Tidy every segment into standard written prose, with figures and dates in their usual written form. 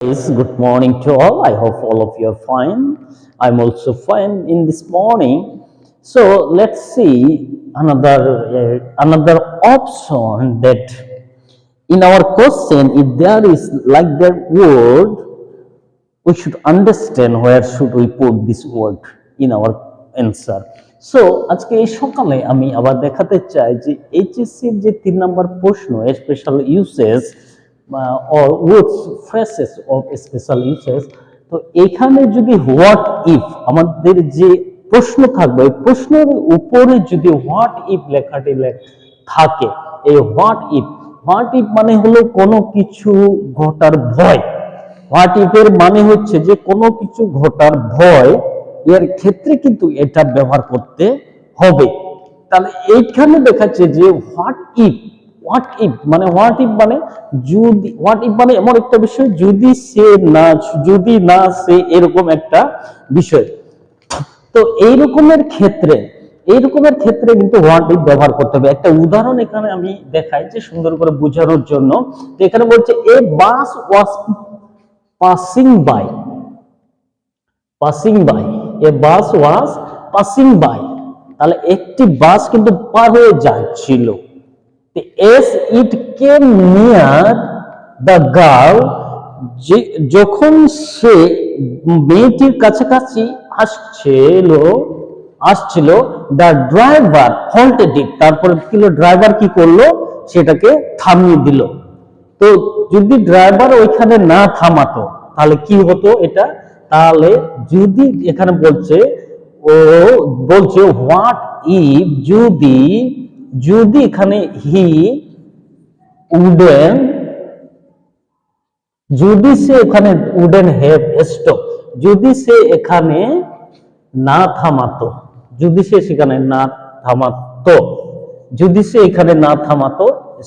Guys, good morning to all. I hope all of you are fine. I'm also fine in this morning. So let's see another option that in our question, if there is like that word, we should understand where should we put this word in our answer. So আজকে এই সকালে আমি আবার দেখাতে চাই যে এইচএসসির যে 3 নম্বর প্রশ্ন special usage or words phrases of special uses, তো এখানে যদি হোয়াট ইফ আমাদের যে প্রশ্ন থাকবে এই প্রশ্নের উপরে যদি হোয়াট ইফ লেখাটি থাকে, এই হোয়াট ইফ মানে হলো কোনো কিছু ঘটার ভয়। হোয়াট ইফ এর মানে হচ্ছে যে কোনো কিছু ঘটার ভয়, এর ক্ষেত্রে কিন্তু এটা ব্যবহার করতে হবে। তাহলে এইখানে দেখাচ্ছে যে হোয়াট ইফ মানে যদি, হোয়াট ইফ মানে এমন একটা বিষয় যদি না সে এরকম একটা বিষয়। তো এইরকমের ক্ষেত্রে কিন্তু হোয়াট ইফ ব্যবহার করতে হবে। একটা উদাহরণ এখানে আমি দেখাই যে সুন্দর করে বোঝানোর জন্য। তো এখানে বলছে এ বাস ওয়াজ passing by, a bus was passing by, তাহলে একটি বাস কিন্তু পার হয়ে যাচ্ছিল। as it came near the girl, যখন সে মেয়েটির কাছাকাছি আসছিল the driver halted it, তারপরে ড্রাইভার কি করলো, সেটাকে থামিয়ে দিল। তো যদি ড্রাইভার ওইখানে না থামাতো তাহলে কি হতো এটা, তাহলে যদি এখানে বলছে হোয়াট ইফ, যদি এখানে হি উডেন, যদি সে এখানে উডেন হ্যাভ স্টপ, যদি সে এখানে না থামাতো,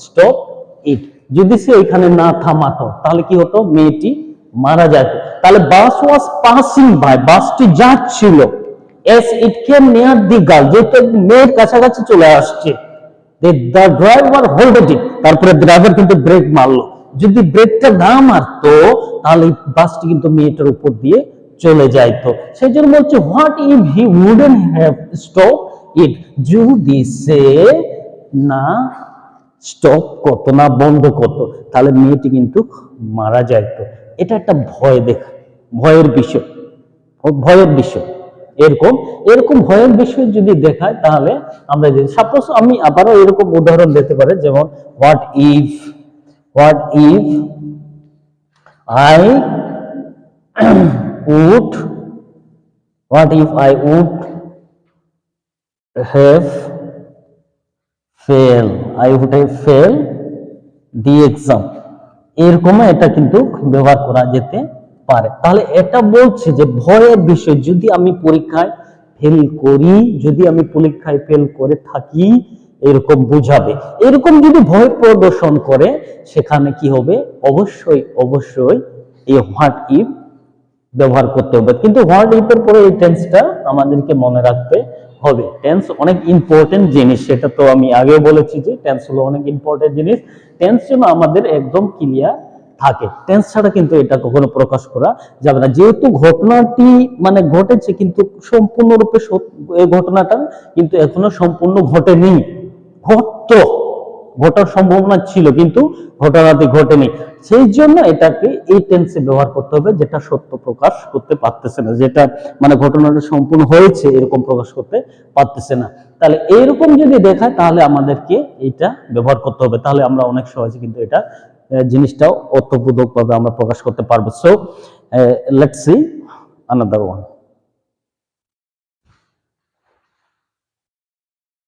স্টপ ইট, যদি সে এখানে না থামাতো তাহলে কি হতো, মেয়েটি মারা যেত। তাহলে বাস ওয়াজ পাসিং বাই, বাসটি যাচ্ছিল। as it came near the girl, যেহেতু মেয়ের কাছাকাছি চলে আসছে, the driver halted it, তারপরে ড্রাইভার কিন্তু ব্রেক মারলো। যদি ব্রেকটা না মারতো তাহলে বাসটি কিন্তু মেয়েটার উপর দিয়ে চলে যাইতো। সেই জন্য বলছে what if he wouldn't have stopped it, যদি সে না স্টপ করতো, না বন্ধ করতো, তাহলে মেয়েটি কিন্তু মারা যাইতো। এটা একটা ভয়ের বিষয়। এরকম ভয়ের বিষয় যদি দেখায় তাহলে আমরা সাপোজ আমি আবারও এরকম উদাহরণ দিতে পারি, যেমন what if I would have fail the exam, এরকম এটা কিন্তু ব্যবহার করা যেতে পারে। তাহলে এটা বলছে যে ভয়ের বিষয়, যদি আমি পরীক্ষায় ফেল করে থাকি এরকম বুঝাবে। এরকম যদি ভয় প্রদর্শন করে সেখানে কি হবে, অবশ্যই এই হোয়াট ইফ ব্যবহার করতে হবে। কিন্তু হোয়াট ইফ এর পরে এই টেন্সটা আমাদেরকে মনে রাখতে হবে। টেন্স অনেক ইম্পর্টেন্ট জিনিস, সেটা তো আমি আগেও বলেছি যে টেন্স হলো অনেক ইম্পর্টেন্ট জিনিস। টেন্স যেন আমাদের একদম ক্লিয়ার থাকে, টেন্স ছাড়া কিন্তু এটা কখনো প্রকাশ করা যাবে না। যেহেতু ঘটনাটি ঘটেছে কিন্তু সম্পূর্ণরূপে এই ঘটনাটা কিন্তু এখনো সম্পূর্ণ ঘটেনি, ঘটার সম্ভাবনা ছিল কিন্তু ঘটনাটি ঘটেনি। সেই জন্য এটাকে এই টেন্সে ব্যবহার করতে হবে, যেটা সত্য প্রকাশ করতে পারতেছে না, যেটা ঘটনাটা সম্পূর্ণ হয়েছে এরকম প্রকাশ করতে পারতেছে না। তাহলে এইরকম যদি দেখায় তাহলে আমাদেরকে এটা ব্যবহার করতে হবে, তাহলে আমরা অনেক সহজে কিন্তু এটা জিনিসটাও অর্থবোধক ভাবে আমরা প্রকাশ করতে পারবো। So let's see another one.